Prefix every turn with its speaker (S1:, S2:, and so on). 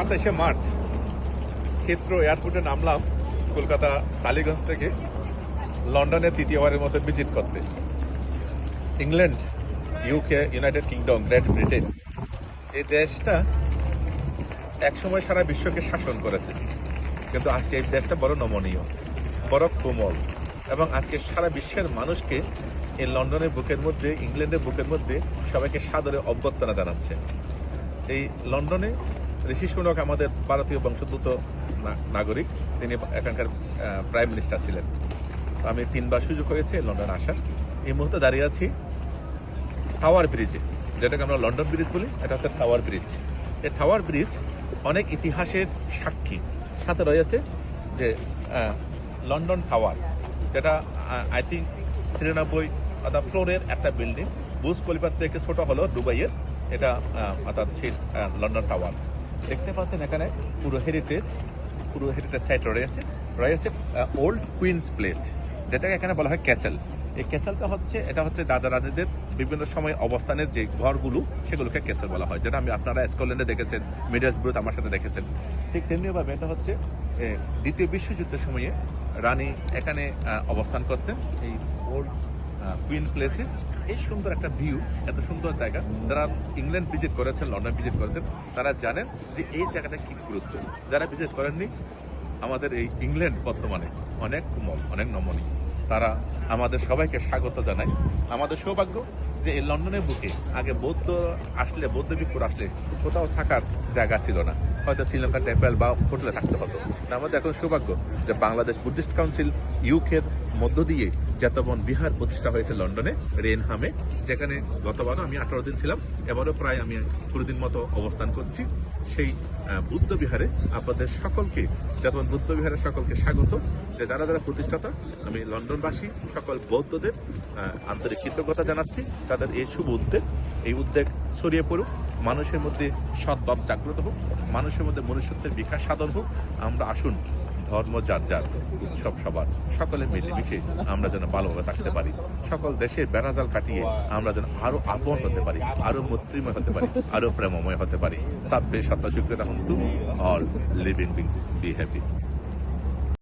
S1: 27 March Heathrow এয়ারপোর্টে নামলাম কলকাতা টালিগঞ্জ থেকে লন্ডনে তৃতীয়বারের মতো ভিজিট করতে। England, UK, United kingdom, great Britain, এই দেশটা একসময় সারা বিশ্বকে শাসন করেছে, কিন্তু আজকে এই দেশটা বড় নমনীয়, বড় কোমল, এবং আজকে সারা বিশ্বের মানুষকে এই লন্ডনের বুকের মধ্যে, ইংল্যান্ডের বুকের মধ্যে সবাইকে সাদরে অভ্যর্থনা জানাচ্ছে। এই লন্ডনে ঋষি সুনক আমাদের ভারতীয় বংশোদ্ভূত নাগরিক, তিনি এখানকার প্রাইম মিনিস্টার ছিলেন। আমি 3বার সুযোগ হয়েছে লন্ডন আসার। এই মুহূর্তে দাঁড়িয়ে আছি টাওয়ার ব্রিজে, যেটাকে আমরা লন্ডন ব্রিজ বলি, এটা হচ্ছে টাওয়ার ব্রিজ। এই টাওয়ার ব্রিজ অনেক ইতিহাসের সাক্ষী। সাথে রয়েছে যে লন্ডন টাওয়ার, যেটা আই থিঙ্ক 93 ফ্লোরের একটা বিল্ডিং। বুর্জ খলিফার থেকে ছোট হলো দুবাইয়ের, এটা অর্থাৎ সেই লন্ডন টাওয়ার। দেখতে পাচ্ছেন এখানে পুরো হেরিটেজ সাইট রয়েছে ওল্ড কুইন্স প্লেস, যেটাকে এখানে বলা হয় ক্যাসেল। এই ক্যাসেলটা হচ্ছে, এটা হচ্ছে রাজা রানীদের বিভিন্ন সময় অবস্থানের যে ঘরগুলো, সেগুলোকে ক্যাসেল বলা হয়, যেটা আপনারা স্কটল্যান্ডে দেখেছেন, মিডলসব্রোতে আমার সাথে দেখেছেন। ঠিক তেমনিভাবে এটা হচ্ছে দ্বিতীয় বিশ্বযুদ্ধের সময়ে রানী এখানে অবস্থান করতেন, এই ওল্ড কুইন প্লেসে। এই সুন্দর একটা ভিউ, এত সুন্দর জায়গা, যারা ইংল্যান্ড ভিজিট করেছেন, লন্ডন ভিজিট করেছেন, তারা জানেন যে এই জায়গাটা কি গুরুত্ব। যারা ভিজিট করেননি, আমাদের এই ইংল্যান্ড বর্তমানে অনেক কোমল, অনেক নমনীয়। তারা আমাদের সবাইকে স্বাগত জানায়। আমাদের সৌভাগ্য যে এই লন্ডনের বুকে আগে বৌদ্ধ ভিক্ষুর আসলে কোথাও থাকার জায়গা ছিল না, হয়তো শ্রীলঙ্কা টেম্পল বা হোটেলে থাকতে হতো। আমাদের এখন সৌভাগ্য যে বাংলাদেশ বুদ্ধিস্ট কাউন্সিল ইউকের মধ্য দিয়ে জেতবন বিহার প্রতিষ্ঠা হয়েছে লন্ডনে, রেনহামে, যেখানে গতবারও আমি 18 দিন ছিলাম, এবারও প্রায় আমি 20 দিন মতো অবস্থান করছি। সেই বুদ্ধ বিহারে আপনাদের সকলকে, জেতবন বুদ্ধ বিহারের সকলকে স্বাগত। যে যারা যারা প্রতিষ্ঠাতা, আমি লন্ডনবাসী সকল বৌদ্ধদের আন্তরিক কৃতজ্ঞতা জানাচ্ছি, যাদের এই শুভ উদ্যোগ, এই উদ্যোগ ছড়িয়ে পড়ুক, মানুষের মধ্যে সদ্ভাব জাগ্রত হোক, মানুষের মধ্যে মনুষ্যত্বের বিকাশ সাধন হোক। আমরা আসুন, ধর্ম যার যার, উৎসব সবার, সকলে মিলেমিশে আমরা যেন ভালোভাবে থাকতে পারি। সকল দেশের বেড়াজাল কাটিয়ে আমরা যেন আরো আপন হতে পারি, আরো মৈত্রীময় হতে পারি, আরো প্রেমময় হতে পারি। সাব্বে সত্তা স্বীকৃত হন্তু, all living beings be happy.